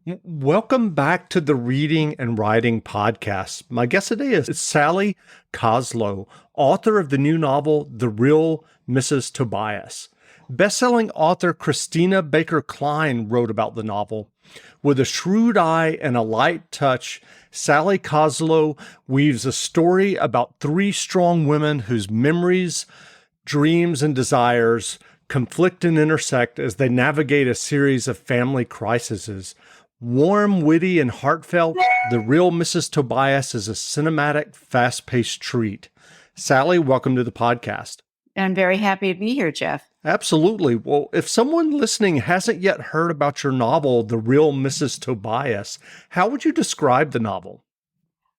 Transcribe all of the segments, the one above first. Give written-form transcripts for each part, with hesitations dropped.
Welcome back to the Reading and Writing Podcast. My guest today is Sally Koslow, author of the new novel, The Real Mrs. Tobias. Best-selling author Christina Baker Klein wrote about the novel. With a shrewd eye and a light touch, Sally Koslow weaves a story about three strong women whose memories, dreams, and desires conflict and intersect as they navigate a series of family crises. Warm, witty, and heartfelt, The Real Mrs. Tobias is a cinematic, fast-paced treat. Sally, welcome to the podcast. I'm very happy to be here, Jeff. Absolutely. Well, if someone listening hasn't yet heard about your novel, The Real Mrs. Tobias, how would you describe the novel?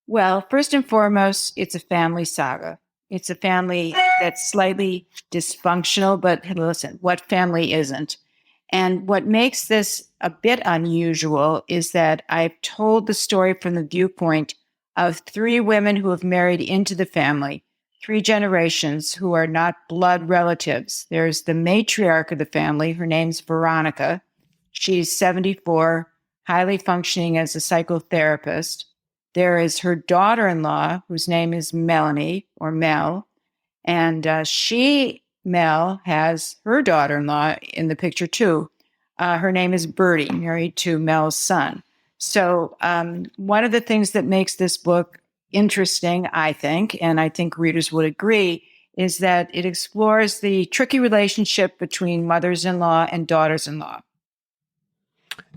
Well, first and foremost, it's a family saga. It's a family that's slightly dysfunctional, but listen, what family isn't? And what makes this a bit unusual is that I've told the story from the viewpoint of three women who have married into the family, three generations who are not blood relatives. There's the matriarch of the family. Her name's Veronica. She's 74, highly functioning as a psychotherapist. There is her daughter-in-law, whose name is Melanie, or Mel. And Mel has her daughter-in-law in the picture too. Her name is Bertie, married to Mel's son. So one of the things that makes this book interesting, I think, and I think readers would agree, is that it explores the tricky relationship between mothers-in-law and daughters-in-law.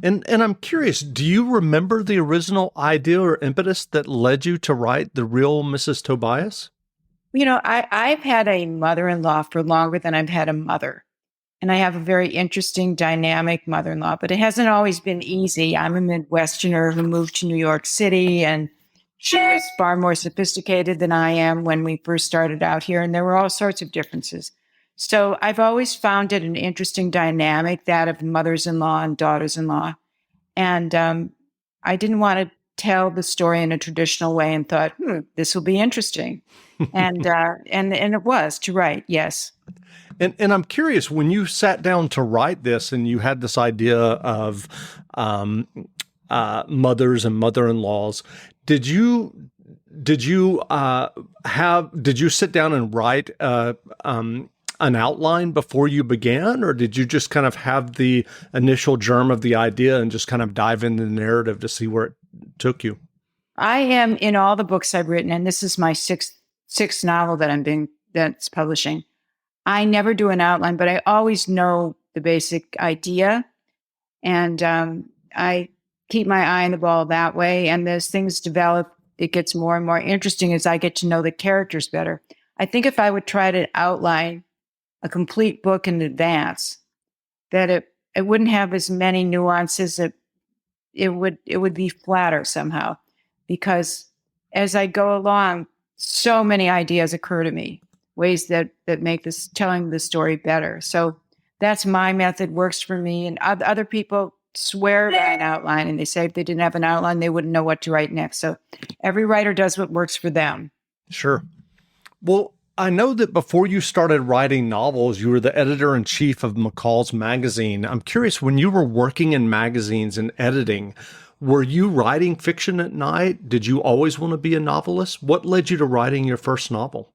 And I'm curious, do you remember the original idea or impetus that led you to write The Real Mrs. Tobias? You know, I've had a mother-in-law for longer than I've had a mother. And I have a very interesting, dynamic mother-in-law, but it hasn't always been easy. I'm a Midwesterner who moved to New York City, and she was far more sophisticated than I am when we first started out here, and there were all sorts of differences. So I've always found it an interesting dynamic, that of mothers-in-law and daughters-in-law. And I didn't want to tell the story in a traditional way and thought, this will be interesting. And it was to write, yes. And I'm curious, when you sat down to write this and you had this idea of mothers and mother-in-laws, did you sit down and write an outline before you began, or did you just kind of have the initial germ of the idea and just kind of dive into the narrative to see where it took you? I am, in all the books I've written, and this is my sixth novel that's publishing. I never do an outline, but I always know the basic idea, and I keep my eye on the ball that way. And as things develop, it gets more and more interesting as I get to know the characters better. I think if I would try to outline a complete book in advance, that it wouldn't have as many nuances. It would be flatter somehow, because as I go along, so many ideas occur to me, ways that make this telling the story better. So that's my method, works for me. And other people swear by an outline, and they say if they didn't have an outline, they wouldn't know what to write next. So every writer does what works for them. Sure. Well, I know that before you started writing novels, you were the editor-in-chief of McCall's magazine. I'm curious, when you were working in magazines and editing, were you writing fiction at night? Did you always want to be a novelist? What led you to writing your first novel?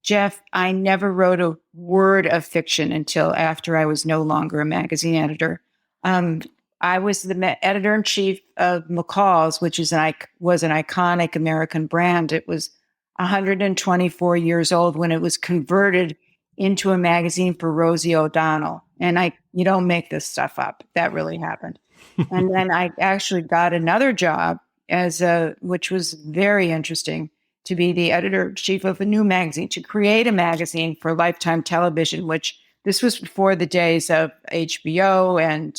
Jeff, I never wrote a word of fiction until after I was no longer a magazine editor. I was the editor-in-chief of McCall's, which was an iconic American brand. It was 124 years old when it was converted into a magazine for Rosie O'Donnell. And you don't make this stuff up. That really happened. And then I actually got another job which was very interesting, to be the editor-in-chief of a new magazine, to create a magazine for Lifetime Television, which this was before the days of HBO and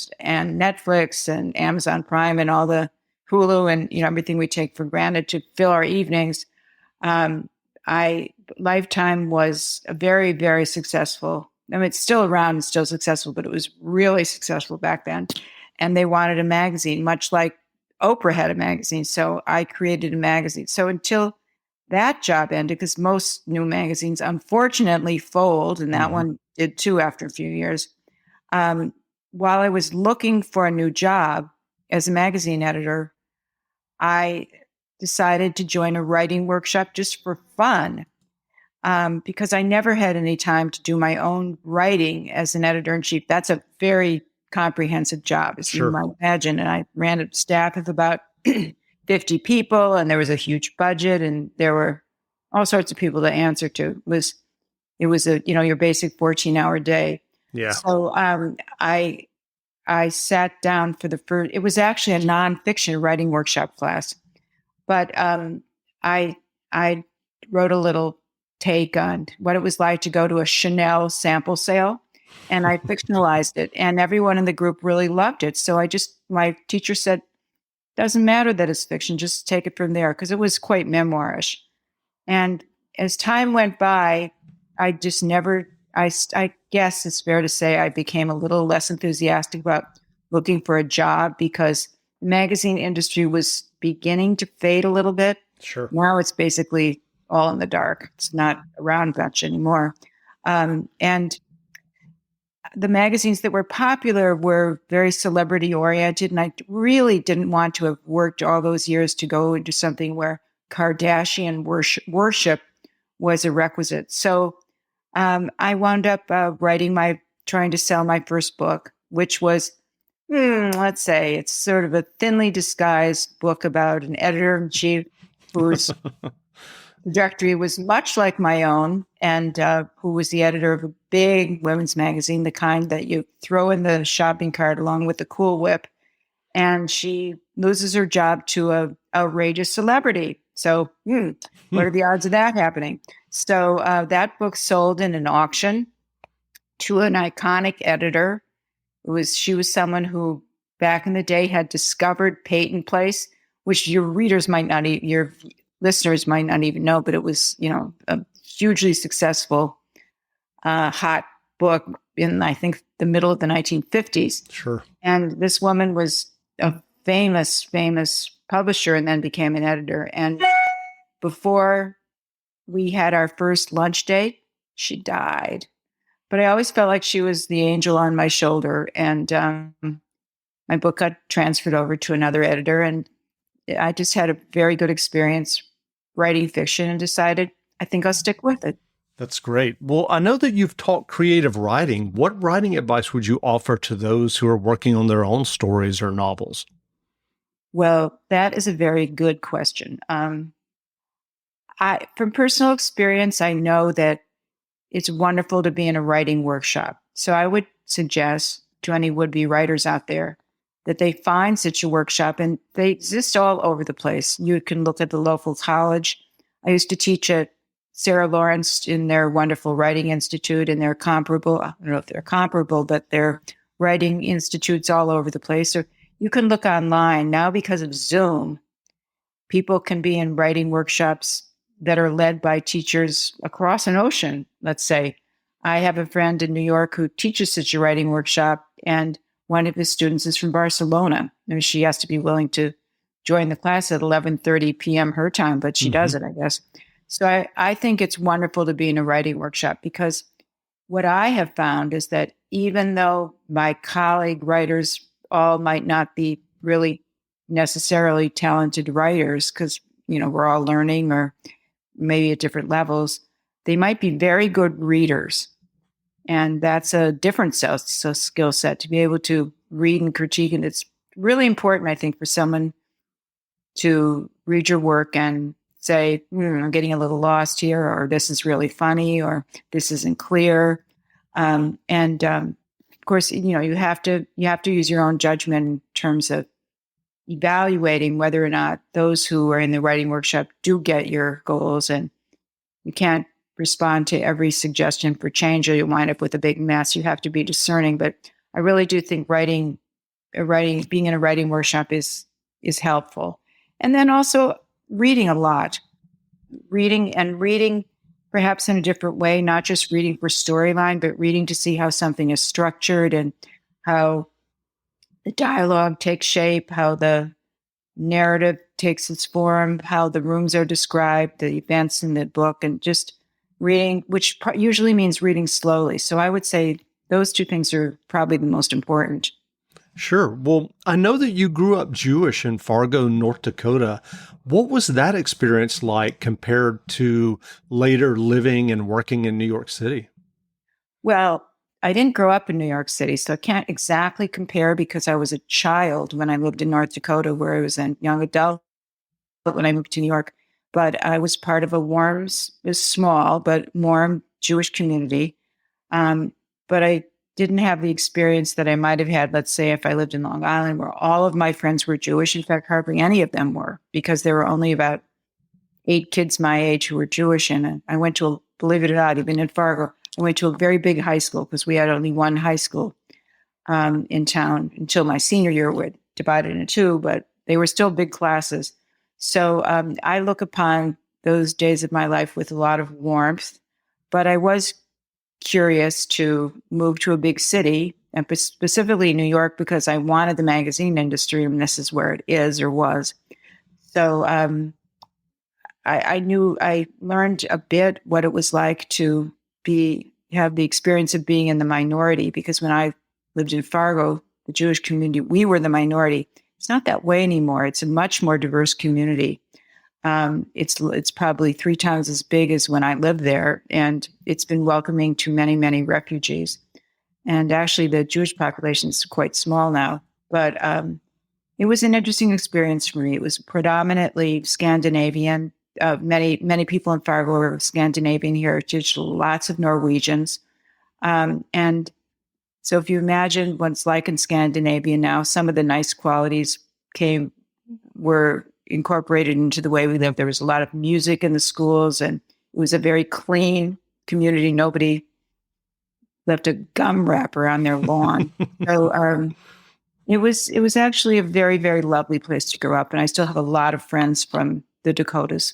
Netflix and Amazon Prime and all the Hulu and everything we take for granted to fill our evenings. Lifetime was a very, very successful. I mean, it's still around and still successful, but it was really successful back then. And they wanted a magazine, much like Oprah had a magazine. So I created a magazine. So until that job ended, because most new magazines unfortunately fold, and that one did too after a few years. While I was looking for a new job, as a magazine editor, I decided to join a writing workshop just for fun, because I never had any time to do my own writing as an editor-in-chief. That's a very comprehensive job, as you Sure. might imagine. And I ran a staff of about 50 people, and there was a huge budget, and there were all sorts of people to answer to. It was your basic 14-hour day. Yeah. So I sat down for the first. It was actually a nonfiction writing workshop class, but I wrote a little take on what it was like to go to a Chanel sample sale, and I fictionalized it, and everyone in the group really loved it. So my teacher said, doesn't matter that it's fiction, just take it from there, because it was quite memoirish. And as time went by, I just never, I guess it's fair to say I became a little less enthusiastic about looking for a job, because the magazine industry was beginning to fade a little bit. Sure. Now it's basically all in the dark. It's not around much anymore. And the magazines that were popular were very celebrity oriented. And I really didn't want to have worked all those years to go into something where Kardashian worship was a requisite. So I wound up trying to sell my first book, which was, let's say, it's sort of a thinly disguised book about an editor-in-chief whose trajectory was much like my own, and who was the editor of a big women's magazine, the kind that you throw in the shopping cart along with the Cool Whip. And she loses her job to a outrageous celebrity. So what are the odds of that happening? So that book sold in an auction to an iconic editor. She was someone who back in the day had discovered Peyton Place, which your listeners might not even know, but it was, a hugely successful, hot book in, I think, the middle of the 1950s. Sure. And this woman was a famous publisher and then became an editor. And before we had our first lunch date, she died. But I always felt like she was the angel on my shoulder. And my book got transferred over to another editor. And I just had a very good experience writing fiction and decided I think I'll stick with it. That's great. Well, I know that you've taught creative writing. What writing advice would you offer to those who are working on their own stories or novels? Well, that is a very good question. From personal experience, I know that it's wonderful to be in a writing workshop. So I would suggest to any would-be writers out there that they find such a workshop, and they exist all over the place. You can look at the local college. I used to teach at Sarah Lawrence in their wonderful writing institute, and they're comparable. I don't know if they're comparable, but they're writing institutes all over the place. Or you can look online. Now, because of Zoom, people can be in writing workshops that are led by teachers across an ocean, let's say. I have a friend in New York who teaches such a writing workshop, and one of his students is from Barcelona. She has to be willing to join the class at 11:30 p.m. her time, but she does it, I guess. So I think it's wonderful to be in a writing workshop, because what I have found is that even though my colleague writers all might not be really necessarily talented writers, because, we're all learning or maybe at different levels, they might be very good readers. And that's a different skill set to be able to read and critique. And it's really important, I think, for someone to read your work and say, I'm getting a little lost here, or this is really funny, or this isn't clear. Of course, you have to use your own judgment in terms of evaluating whether or not those who are in the writing workshop do get your goals. And you can't respond to every suggestion for change, or you wind up with a big mess. You have to be discerning. But I really do think being in a writing workshop is helpful. And then also reading a lot, reading perhaps in a different way, not just reading for storyline, but reading to see how something is structured and how the dialogue takes shape, how the narrative takes its form, how the rooms are described, the events in the book, and just reading, which usually means reading slowly. So I would say those two things are probably the most important. Sure. Well, I know that you grew up Jewish in Fargo, North Dakota. What was that experience like compared to later living and working in New York City? Well, I didn't grow up in New York City, so I can't exactly compare because I was a child when I lived in North Dakota, where I was a young adult when I moved to New York. But I was part of a warm, it was small, but warm Jewish community. Um, but I didn't have the experience that I might have had, let's say, if I lived in Long Island, where all of my friends were Jewish. In fact, hardly any of them were, because there were only about 8 kids my age who were Jewish. And I went to, believe it or not, even in Fargo, I went to a very big high school because we had only one high school in town until my senior year. We divided into two, but they were still big classes. So I look upon those days of my life with a lot of warmth, but I was curious to move to a big city, and specifically New York, because I wanted the magazine industry, and this is where it is or was. So I learned a bit what it was like to have the experience of being in the minority, because when I lived in Fargo, the Jewish community, we were the minority. It's not that way anymore. It's a much more diverse community. It's probably 3 times as big as when I lived there, and it's been welcoming to many, many refugees. And actually, the Jewish population is quite small now, but it was an interesting experience for me. It was predominantly Scandinavian. Many people in Fargo are of Scandinavian heritage, lots of Norwegians. And so if you imagine what it's like in Scandinavia now, some of the nice qualities were incorporated into the way we lived. There was a lot of music in the schools, and it was a very clean community. Nobody left a gum wrapper on their lawn. So it was actually a very, very lovely place to grow up. And I still have a lot of friends from the Dakotas.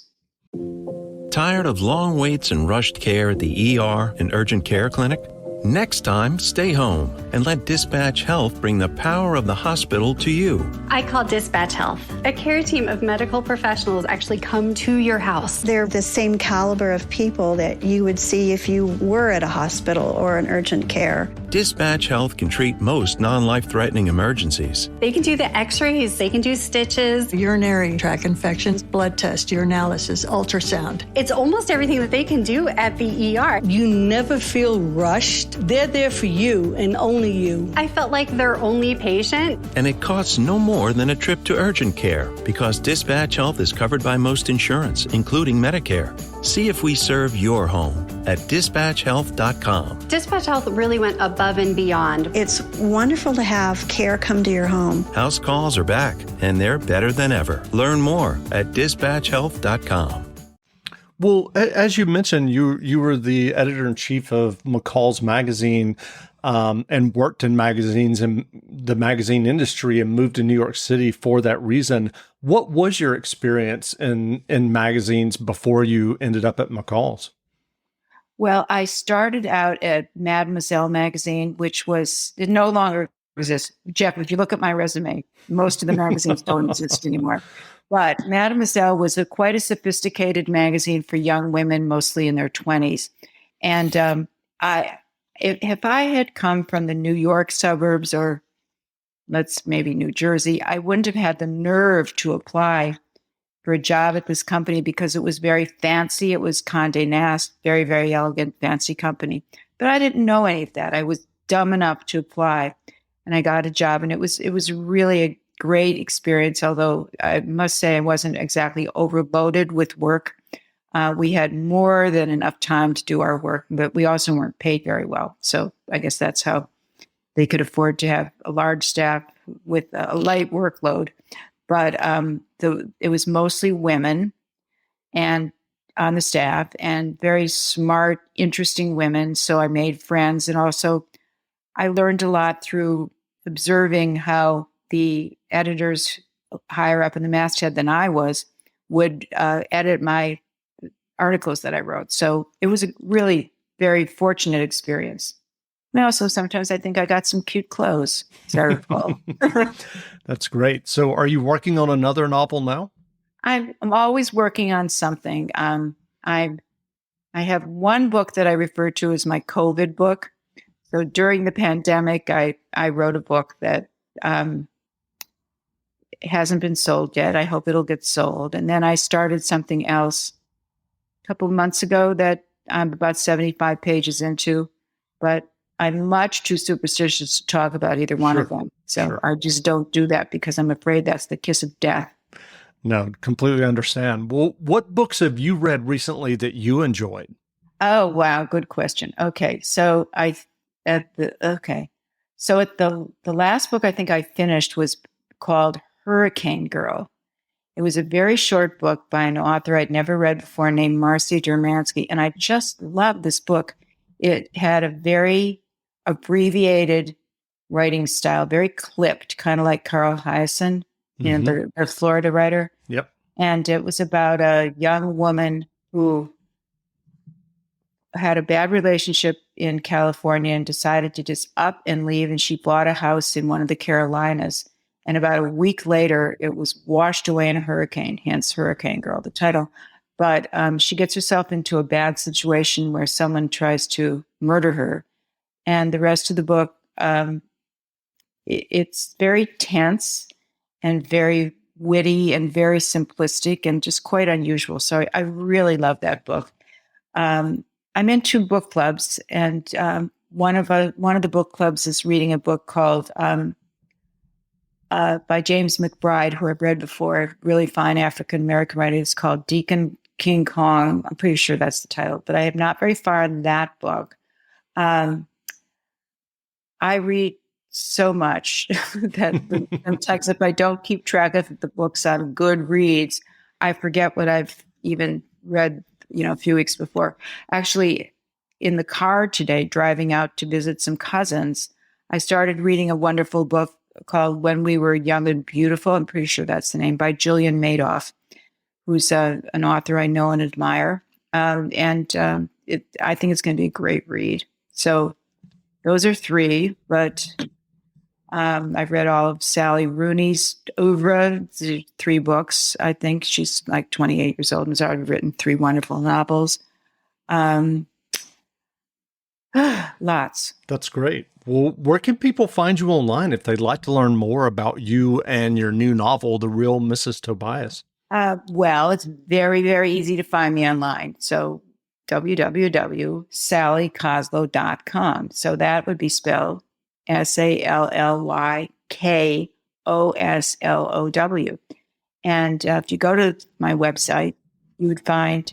Tired of long waits and rushed care at the ER and urgent care clinic? Next time, stay home and let Dispatch Health bring the power of the hospital to you. I call Dispatch Health. A care team of medical professionals actually come to your house. They're the same caliber of people that you would see if you were at a hospital or an urgent care. Dispatch Health can treat most non-life-threatening emergencies. They can do the x-rays, they can do stitches, urinary tract infections, blood test, urinalysis, ultrasound. It's almost everything that they can do at the ER. You never feel rushed. They're there for you and only you. I felt like their only patient. And it costs no more than a trip to urgent care because Dispatch Health is covered by most insurance, including Medicare. See if we serve your home at dispatchhealth.com. Dispatch Health really went above and beyond. It's wonderful to have care come to your home. House calls are back, and they're better than ever. Learn more at dispatchhealth.com. Well, as you mentioned, you were the editor-in-chief of McCall's magazine and worked in magazines and the magazine industry and moved to New York City for that reason. What was your experience in magazines before you ended up at McCall's? Well, I started out at Mademoiselle magazine, which it no longer exists. Jeff, if you look at my resume, most of the magazines don't exist anymore. But Mademoiselle was quite a sophisticated magazine for young women, mostly in their 20s. And if I had come from the New York suburbs or maybe New Jersey, I wouldn't have had the nerve to apply for a job at this company because it was very fancy. It was Condé Nast, very, very elegant, fancy company. But I didn't know any of that. I was dumb enough to apply, and I got a job, and it was really a great experience, although I must say I wasn't exactly overloaded with work. We had more than enough time to do our work, but we also weren't paid very well. So I guess that's how they could afford to have a large staff with a light workload. But it was mostly women and on the staff, and very smart, interesting women. So I made friends, and also I learned a lot through observing how the editors higher up in the masthead than I would edit my articles that I wrote. So it was a really very fortunate experience. And also, sometimes I think I got some cute clothes, as I recall. That's great. So are you working on another novel now? I'm always working on something. I have one book that I refer to as my COVID book. So during the pandemic, I wrote a book that It hasn't been sold yet. I hope it'll get sold. And then I started something else a couple of months ago that I'm about 75 pages into, but I'm much too superstitious to talk about either one of them. So I just don't do that because I'm afraid that's the kiss of death. No, completely understand. Well, what books have you read recently that you enjoyed? Oh, wow. Good question. Okay. So the last book I think I finished was called Hurricane Girl. It was a very short book by an author I'd never read before named Marcy Dermansky. And I just loved this book. It had a very abbreviated writing style, very clipped, kind of like Carl Hyacin, the Florida writer. Yep. And it was about a young woman who had a bad relationship in California and decided to just up and leave. And she bought a house in one of the Carolinas. And about a week later, it was washed away in a hurricane, hence Hurricane Girl, the title. But she gets herself into a bad situation where someone tries to murder her. And the rest of the book, it's very tense and very witty and very simplistic and just quite unusual. So I really love that book. I'm in 2 book clubs, and one of the book clubs is reading a book called by James McBride, who I've read before, really fine African American writer. It's called Deacon King Kong. I'm pretty sure that's the title, but I am not very far in that book. I read so much that sometimes if I don't keep track of the books on Goodreads, I forget what I've even read, a few weeks before. Actually, in the car today, driving out to visit some cousins, I started reading a wonderful book called When We Were Young and Beautiful. I'm pretty sure that's the name, by Jillian Madoff, who's an author I know and admire. I think it's going to be a great read. So those are 3, but I've read all of Sally Rooney's oeuvre, 3 books. I think she's like 28 years old and has already written 3 wonderful novels. Lots. That's great. Well, where can people find you online if they'd like to learn more about you and your new novel, The Real Mrs. Tobias? Well, it's very, very easy to find me online. So www.sallykoslow.com. So that would be spelled SALLYKOSLOW. And if you go to my website, you would find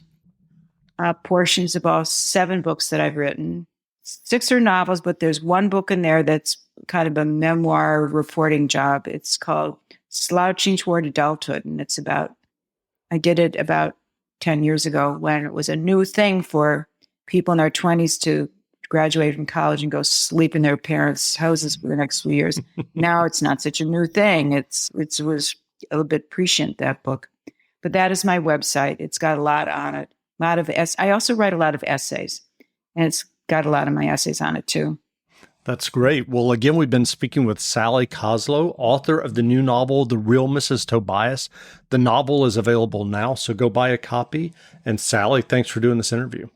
portions of all 7 books that I've written. 6 are novels, but there's 1 book in there that's kind of a memoir reporting job. It's called Slouching Toward Adulthood. And I did it about 10 years ago when it was a new thing for people in their 20s to graduate from college and go sleep in their parents' houses for the next few years. Now it's not such a new thing. It was a little bit prescient, that book. But that is my website. It's got a lot on it. I also write a lot of essays, and it's got a lot of my essays on it too. That's great. Well, again, we've been speaking with Sally Koslow, author of the new novel, The Real Mrs. Tobias. The novel is available now, so go buy a copy. And Sally, thanks for doing this interview.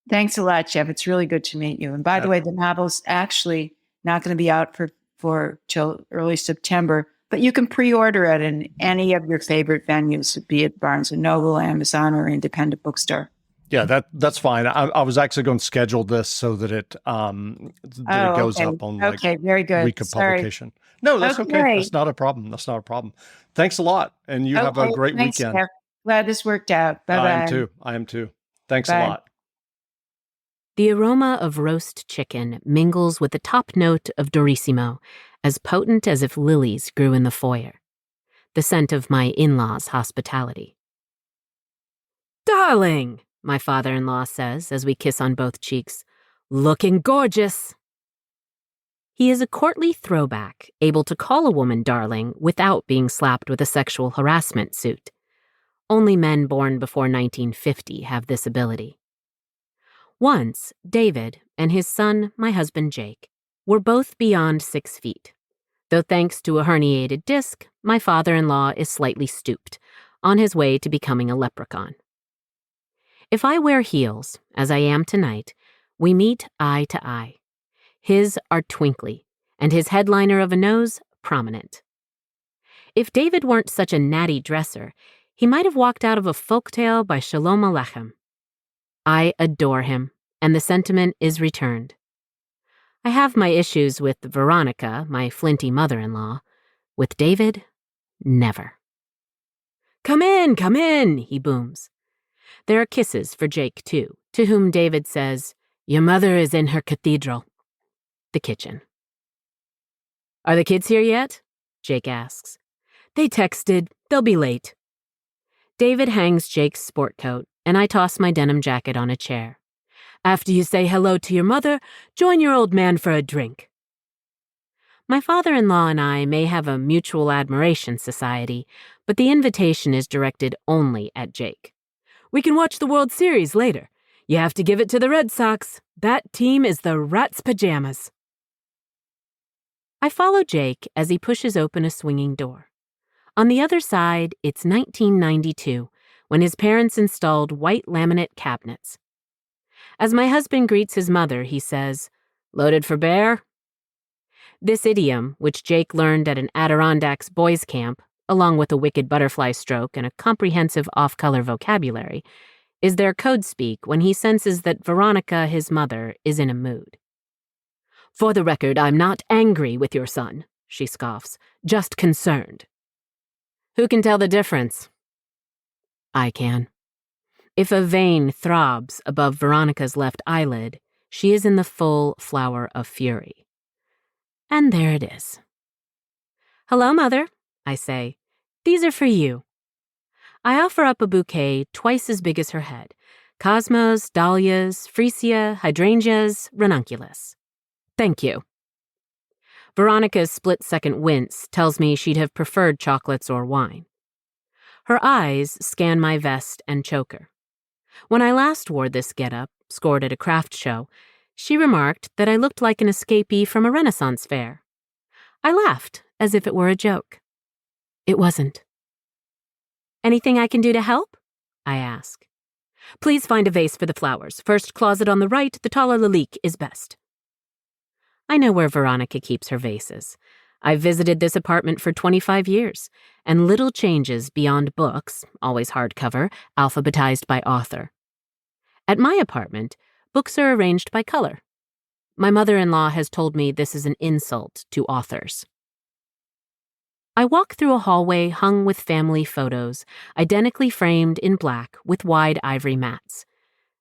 Thanks a lot, Jeff. It's really good to meet you. And by the way, the novel's actually not going to be out for till early September, but you can pre-order it in any of your favorite venues, be it Barnes & Noble, Amazon, or independent bookstore. Yeah, that's fine. I was actually going to schedule this so that it goes up on very good. Recap publication. No, that's okay. That's not a problem. Thanks a lot, and you have a great weekend. Jeff. Glad this worked out. Bye-bye. I am too. Thanks Bye. a lot. The aroma of roast chicken mingles with the top note of Dorissimo, as potent as if lilies grew in the foyer. The scent of my in-laws' hospitality. "Darling," my father-in-law says as we kiss on both cheeks, "looking gorgeous." He is a courtly throwback, able to call a woman darling without being slapped with a sexual harassment suit. Only men born before 1950 have this ability. Once, David and his son, my husband Jake, were both beyond 6 feet. Though thanks to a herniated disc, my father-in-law is slightly stooped, on his way to becoming a leprechaun. If I wear heels, as I am tonight, we meet eye to eye. His are twinkly, and his headliner of a nose prominent. If David weren't such a natty dresser, he might have walked out of a folktale by Shalom Aleichem. I adore him, and the sentiment is returned. I have my issues with Veronica, my flinty mother-in-law. With David, never. Come in, he booms. There are kisses for Jake, too, to whom David says, "Your mother is in her cathedral." The kitchen. Are the kids here yet? Jake asks. They texted. They'll be late. David hangs Jake's sport coat, and I toss my denim jacket on a chair. After you say hello to your mother, join your old man for a drink. My father-in-law and I may have a mutual admiration society, but the invitation is directed only at Jake. We can watch the World Series later. You have to give it to the Red Sox. That team is the Rats' pajamas. I follow Jake as he pushes open a swinging door. On the other side, it's 1992, when his parents installed white laminate cabinets. As my husband greets his mother, he says, "Loaded for bear?" This idiom, which Jake learned at an Adirondacks boys' camp, along with a wicked butterfly stroke and a comprehensive off-color vocabulary, is their code speak when he senses that Veronica, his mother, is in a mood. For the record, I'm not angry with your son, she scoffs, just concerned. Who can tell the difference? I can. If a vein throbs above Veronica's left eyelid, she is in the full flower of fury. And there it is. Hello, Mother, I say. These are for you. I offer up a bouquet twice as big as her head. Cosmos, dahlias, freesia, hydrangeas, ranunculus. Thank you. Veronica's split-second wince tells me she'd have preferred chocolates or wine. Her eyes scan my vest and choker. When I last wore this getup, scored at a craft show, she remarked that I looked like an escapee from a Renaissance fair. I laughed as if it were a joke. It wasn't. Anything I can do to help? I ask. Please find a vase for the flowers. First closet on the right, the taller lilique is best. I know where Veronica keeps her vases. I've visited this apartment for 25 years, and little changes beyond books, always hardcover, alphabetized by author. At my apartment, books are arranged by color. My mother-in-law has told me this is an insult to authors. I walk through a hallway hung with family photos, identically framed in black with wide ivory mats.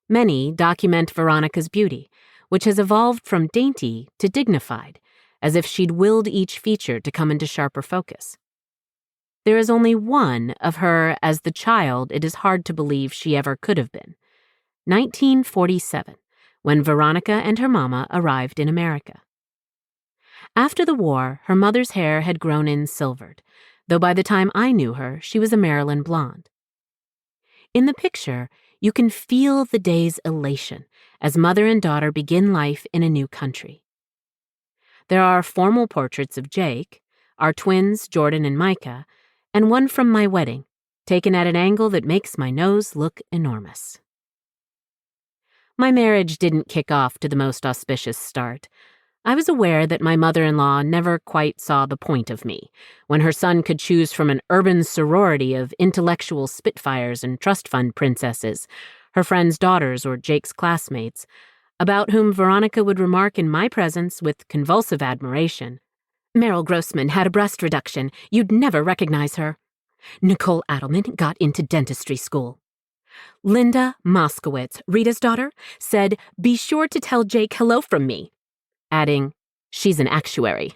Many document Veronica's beauty, which has evolved from dainty to dignified, as if she'd willed each feature to come into sharper focus. There is only one of her as the child it is hard to believe she ever could have been. 1947, when Veronica and her mama arrived in America. After the war, her mother's hair had grown in silvered, though by the time I knew her, she was a Maryland blonde. In the picture, you can feel the day's elation as mother and daughter begin life in a new country. There are formal portraits of Jake, our twins, Jordan and Micah, and one from my wedding, taken at an angle that makes my nose look enormous. My marriage didn't kick off to the most auspicious start. I was aware that my mother-in-law never quite saw the point of me, when her son could choose from an urban sorority of intellectual spitfires and trust fund princesses, her friends' daughters or Jake's classmates, about whom Veronica would remark in my presence with convulsive admiration. Meryl Grossman had a breast reduction. You'd never recognize her. Nicole Adelman got into dentistry school. Linda Moskowitz, Rita's daughter, said, "Be sure to tell Jake hello from me," adding, "She's an actuary."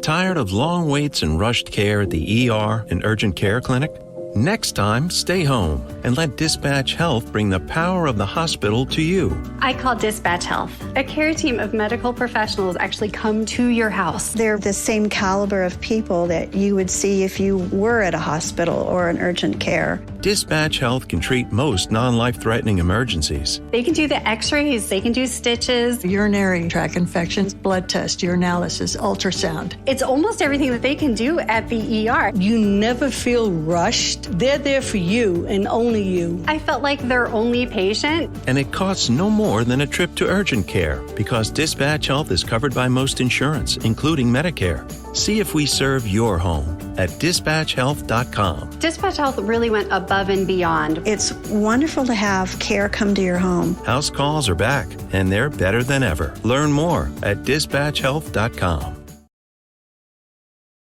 Tired of long waits and rushed care at the ER and urgent care clinic? Next time, stay home and let Dispatch Health bring the power of the hospital to you. I call Dispatch Health. A care team of medical professionals actually come to your house. They're the same caliber of people that you would see if you were at a hospital or an urgent care. Dispatch Health can treat most non-life-threatening emergencies. They can do the x-rays, they can do stitches. Urinary tract infections, blood test, urinalysis, ultrasound. It's almost everything that they can do at the ER. You never feel rushed. rushed. They're there for you and only you. I felt like their only patient. And it costs no more than a trip to urgent care because Dispatch Health is covered by most insurance, including Medicare. See if we serve your home at dispatchhealth.com. Dispatch Health really went above and beyond. It's wonderful to have care come to your home. House calls are back, and they're better than ever. Learn more at dispatchhealth.com.